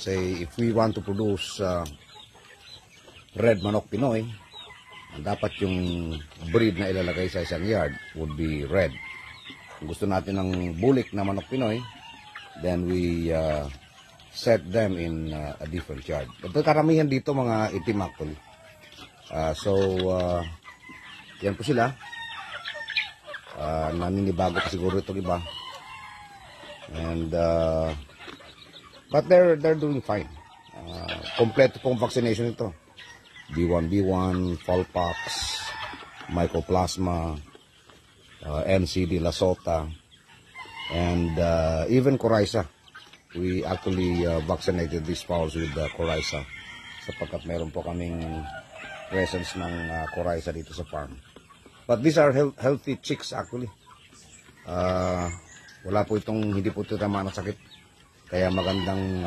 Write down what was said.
say if we want to produce red manok Pinoy, dapat yung breed na ilalagay sa isang yard would be red. Kung gusto natin ng bulik na manok Pinoy, then we set them in a different yard. But karamihan dito mga itim actually. Yan po sila. Naninibago pa siguro itong iba. And but they're doing fine. Kompleto pong vaccination ito. B1B1, Fowlpox, Mycoplasma, NCD, Lasota, and even Coryza. We actually vaccinated these fowls with Coryza sapagkat meron po kaming presence ng Coryza dito sa farm. But these are healthy chicks actually. Wala po itong, hindi po ito tamaan ng sakit. Kaya magandang